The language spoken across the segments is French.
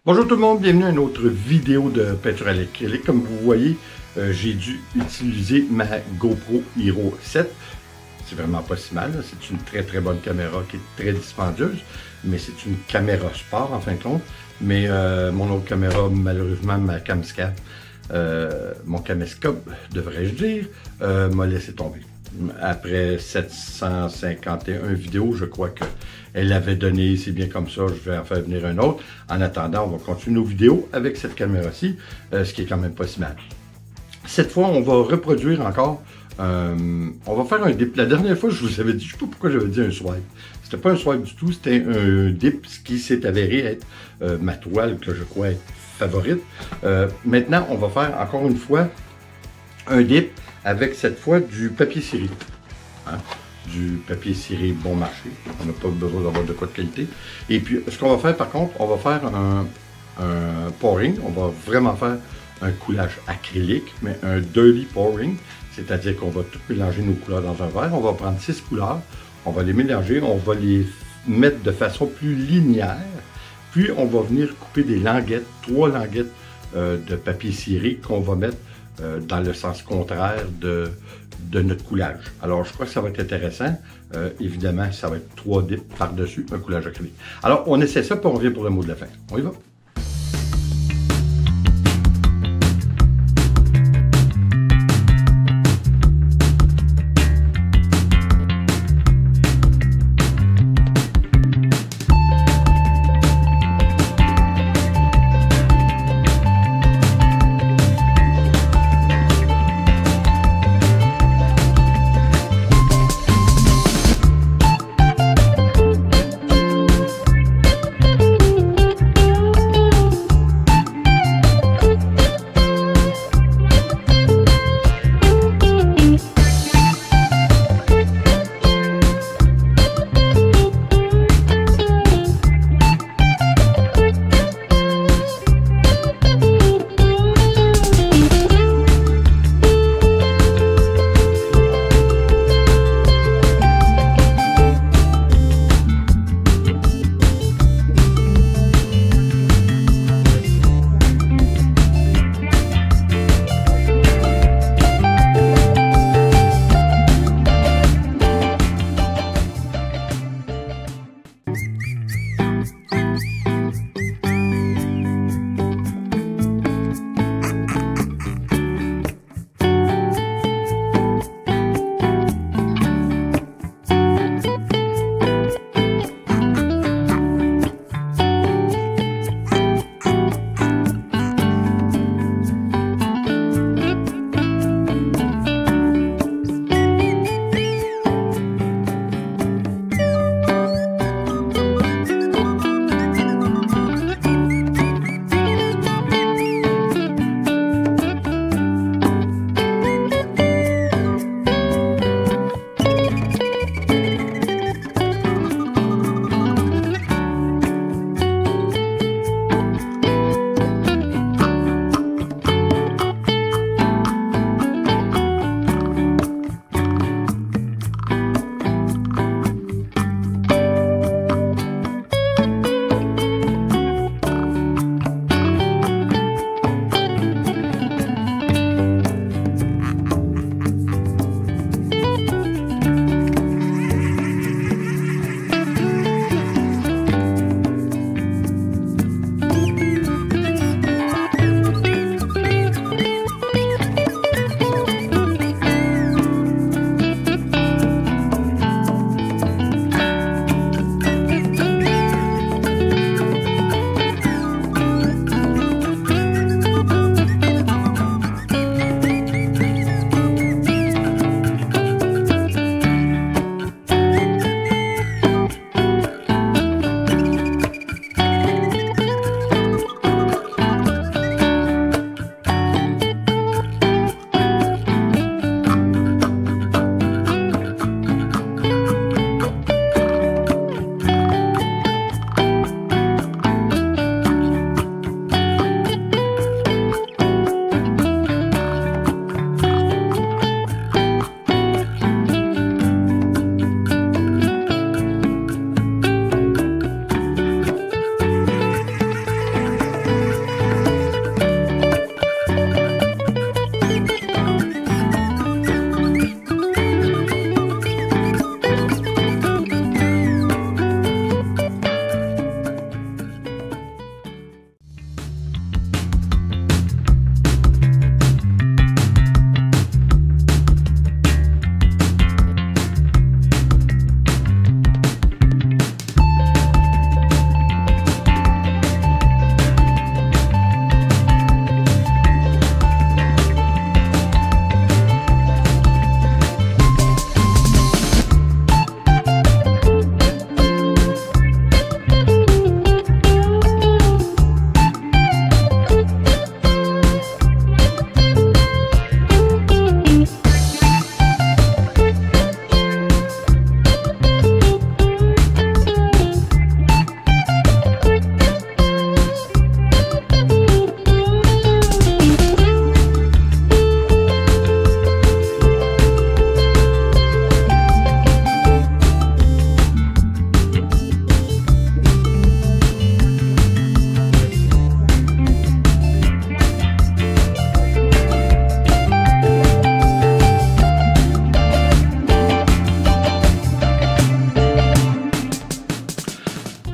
Bonjour tout le monde, bienvenue à une autre vidéo de peinture à l'acrylique. Comme vous voyez, j'ai dû utiliser ma GoPro Hero 7. C'est vraiment pas si mal, c'est une très bonne caméra qui est très dispendieuse, mais c'est une caméra sport en fin de compte. Mais mon autre caméra, malheureusement, ma Camscan, mon caméscope, devrais-je dire, m'a laissé tomber. Après 751 vidéos, je crois qu'elle avait donné, c'est bien comme ça, je vais en faire venir un autre. En attendant, on va continuer nos vidéos avec cette caméra-ci, ce qui est quand même pas si mal. Cette fois, on va reproduire encore, on va faire un dip. La dernière fois, je vous avais dit, je ne sais pas pourquoi j'avais dit un swipe. C'était pas un swipe du tout, c'était un dip, ce qui s'est avéré être ma toile, que je crois être favorite. Maintenant, on va faire encore une fois un dip avec cette fois du papier ciré. Hein? Du papier ciré bon marché. On n'a pas besoin d'avoir de quoi de qualité. Et puis, ce qu'on va faire par contre, on va faire un pouring. On va vraiment faire un coulage acrylique, mais un dirty pouring. C'est-à-dire qu'on va tout mélanger nos couleurs dans un verre. On va prendre 6 couleurs. On va les mélanger. On va les mettre de façon plus linéaire. Puis, on va venir couper des languettes, 3 languettes de papier ciré qu'on va mettre dans le sens contraire de notre coulage. Alors, je crois que ça va être intéressant. Évidemment, ça va être 3 dips par-dessus un coulage acrylique. Alors, on essaie ça, puis on revient pour le mot de la fin. On y va?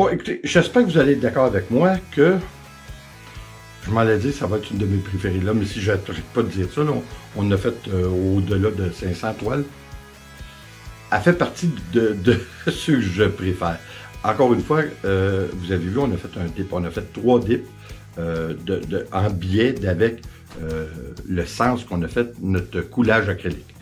Bon, écoutez, j'espère que vous allez être d'accord avec moi que, je m'en ai dit, ça va être une de mes préférées là, mais si je n'arrête pas de dire ça, là, on a fait au-delà de 500 toiles. Elle fait partie de ceux que je préfère. Encore une fois, vous avez vu, on a fait un dip, on a fait 3 dips en biais avec le sens qu'on a fait notre coulage acrylique.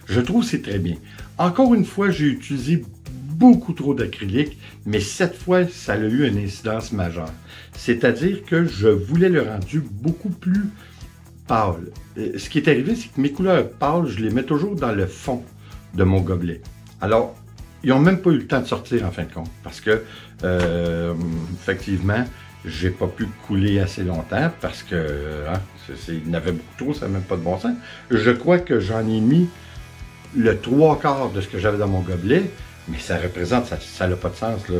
Je trouve que c'est très bien. Encore une fois, j'ai utilisé beaucoup trop d'acrylique, mais cette fois, ça a eu une incidence majeure. C'est-à-dire que je voulais le rendu beaucoup plus pâle. Ce qui est arrivé, c'est que mes couleurs pâles, je les mets toujours dans le fond de mon gobelet. Alors, ils n'ont même pas eu le temps de sortir en fin de compte, parce que, effectivement, j'ai pas pu couler assez longtemps, parce que, il y en avait beaucoup trop, ça n'a même pas de bon sens. Je crois que j'en ai mis le 3/4 de ce que j'avais dans mon gobelet, mais ça représente, ça n'a pas de sens, là.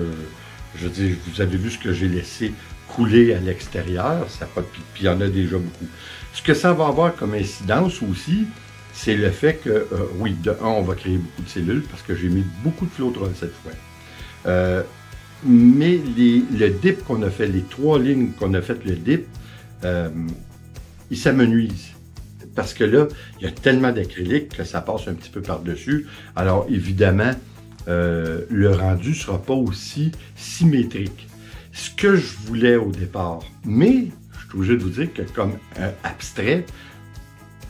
Je veux dire, vous avez vu ce que j'ai laissé couler à l'extérieur, puis il y en a déjà beaucoup. Ce que ça va avoir comme incidence aussi, c'est le fait que, oui, de un, on va créer beaucoup de cellules, parce que j'ai mis beaucoup de flotteurs cette fois. Mais le dip qu'on a fait, les 3 lignes qu'on a fait le dip, ils s'amenuisent. Parce que là, il y a tellement d'acrylique que ça passe un petit peu par-dessus. Alors, évidemment, le rendu ne sera pas aussi symétrique. Ce que je voulais au départ. Mais, je suis obligé de vous dire que comme abstrait,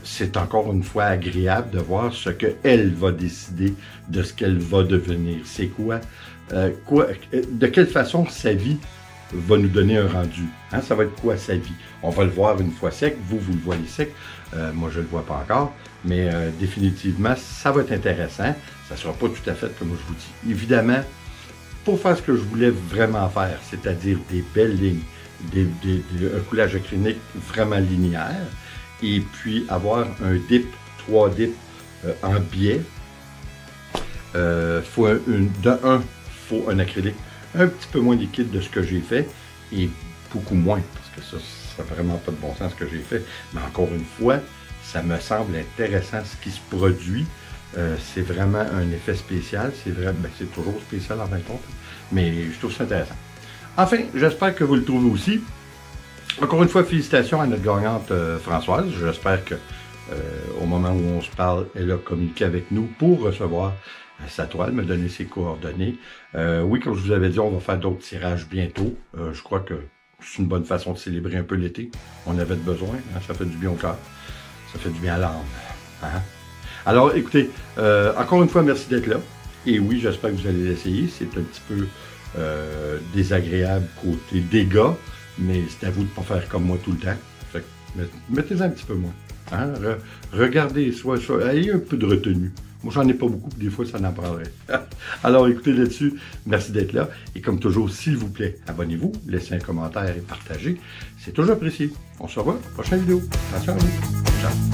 c'est encore une fois agréable de voir ce qu'elle va décider de ce qu'elle va devenir. C'est quoi, de quelle façon sa vie va nous donner un rendu. Hein? Ça va être quoi sa vie? On va le voir une fois sec, vous le voyez sec, moi je ne le vois pas encore, mais définitivement, ça va être intéressant. Ça ne sera pas tout à fait comme je vous dis. Évidemment, pour faire ce que je voulais vraiment faire, c'est-à-dire des belles lignes, un coulage acrylique vraiment linéaire, et puis avoir un dip, 3 dips en biais, faut un acrylique un petit peu moins liquide de ce que j'ai fait, et beaucoup moins, parce que ça n'a vraiment pas de bon sens ce que j'ai fait. Mais encore une fois, ça me semble intéressant ce qui se produit. C'est vraiment un effet spécial, c'est toujours spécial en fin de compte, mais je trouve ça intéressant. Enfin, j'espère que vous le trouvez aussi. Encore une fois, félicitations à notre gagnante Françoise. J'espère que au moment où on se parle, elle a communiqué avec nous pour recevoir sa toile, me donner ses coordonnées. Oui, comme je vous avais dit, on va faire d'autres tirages bientôt. Je crois que c'est une bonne façon de célébrer un peu l'été. On avait besoin, hein, ça fait du bien au cœur. Ça fait du bien à l'âme. Hein? Alors, écoutez, encore une fois, merci d'être là. Et oui, j'espère que vous allez l'essayer. C'est un petit peu désagréable côté dégâts, mais c'est à vous de ne pas faire comme moi tout le temps. Fait que, mettez-en un petit peu moins. Hein? Regardez, ayez un peu de retenue. Moi, j'en ai pas beaucoup, des fois, ça n'en prendrait. Alors, écoutez là-dessus, merci d'être là. Et comme toujours, s'il vous plaît, abonnez-vous, laissez un commentaire et partagez. C'est toujours apprécié. On se revoit, prochaine vidéo. Attention à vous. Ciao.